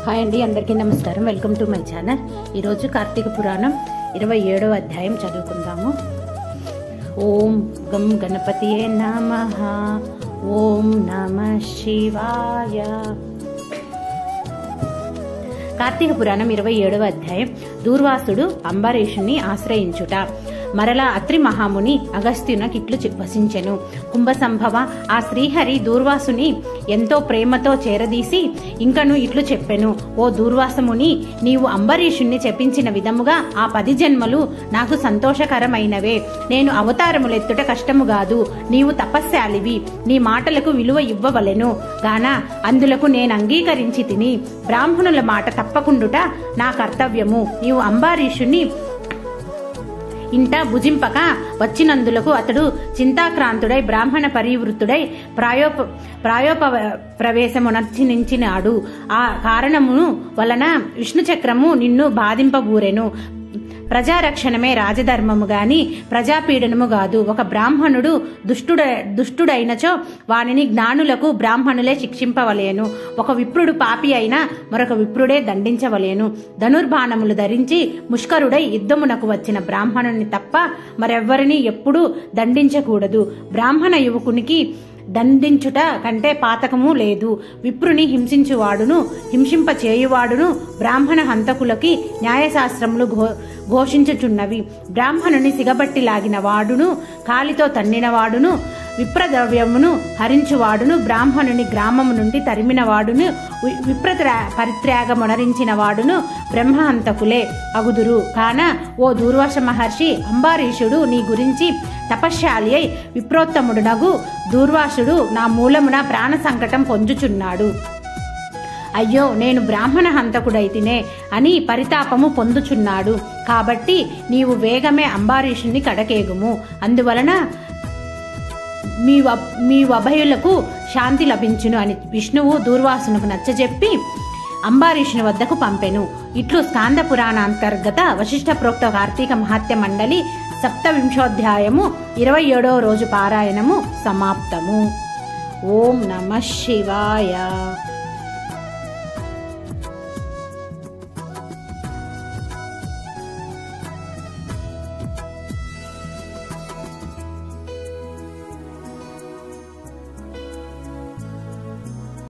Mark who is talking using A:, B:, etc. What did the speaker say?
A: Hi అండి, అందరికీ నమస్కారం. Welcome to my channel. ఈరోజు కార్తీక పురాణం 27వ అధ్యాయం చదువుకుందాము. ఓం గం గణపతియే నమః. ఓం నమః శివాయ. కార్తీక పురాణం 27వ అధ్యాయం. దూర్వాసుడు అంబరీషుని ఆశ్రయించుట. మరలా అత్రి మహాముని అగస్త్యునకిట్లు వసించెను. కుంభసంభవ, ఆ శ్రీహరి దూర్వాసుని ఎంతో ప్రేమతో చేరదీసి ఇంకను ఇట్లు చెప్పెను. ఓ దూర్వాసముని, నీవు అంబరీషుణ్ణి చెప్పించిన విధముగా ఆ 10 జన్మలు నాకు సంతోషకరమైనవే. నేను అవతారములెత్తుట కష్టము గాదు. నీవు తపస్శాలివి, నీ మాటలకు విలువ ఇవ్వవలెను గాన అందులకు నేను అంగీకరించి తిని బ్రాహ్మణుల మాట తప్పకుండుట నా కర్తవ్యము. నీవు అంబరీషుణ్ణి ఇంట భుజింపక వచ్చినందులకు అతడు చింతాక్రాంతుడై బ్రాహ్మణ పరివృత్తుడై ప్రవేశమునర్చించినాడు. ఆ కారణమును వలన విష్ణుచక్రము నిన్ను బాధింపబూరెను. ప్రజారక్షణమే రాజధర్మము గాని ప్రజాపీడనము గాదు. ఒక బ్రాహ్మణుడు దుష్టుడైనచో వానిని జ్ఞానులకు బ్రాహ్మణులే శిక్షింపవలేను. ఒక విప్రుడు పాపి అయినా మరొక విప్రుడే దండించవలేను. ధనుర్బాణములు ధరించి ముష్కరుడై యుద్ధమునకు వచ్చిన బ్రాహ్మణుని తప్ప మరెవ్వరిని ఎప్పుడూ దండించకూడదు. బ్రాహ్మణ యువకునికి దండించుట కంటే పాతకము లేదు. విప్రుని హింసించువాడును హింసింప చేయువాడును బ్రాహ్మణ హంతకులకి న్యాయశాస్త్రములు ఘోషించుచున్నవి. బ్రాహ్మణుని సిగబట్టి లాగిన వాడును కాలితో తన్నిన వాడును విప్రద్రవ్యమును హరించువాడును బ్రాహ్మణుని గ్రామము నుండి తరిమిన వాడును పరిత్యాగమునరించిన వాడును బ్రహ్మహంతకులే అగుదురు. కాన ఓ దూర్వాస మహర్షి, అంబరీషుడు నీ గురించి తపశ్శాలి అయి విప్రోత్తముడునగు దూర్వాసుడు నా మూలమున ప్రాణ సంకటం పొందుచున్నాడు. అయ్యో, నేను బ్రాహ్మణ హంతకుడైతినే అని పరితాపము పొందుచున్నాడు. కాబట్టి నీవు వేగమే అంబరీషుని కడకేగుము. అందువలన మీ అభయులకు శాంతి లభించును అని విష్ణువు దూర్వాసునకు నచ్చజెప్పి అంబరీషుని వద్దకు పంపెను. ఇట్లు స్కాంద పురాణాంతర్గత వశిష్ఠ ప్రోక్త కార్తీక మహాత్య మండలి 27వ 27వ రోజు పారాయణము సమాప్తము. ఓం నమః శివాయ.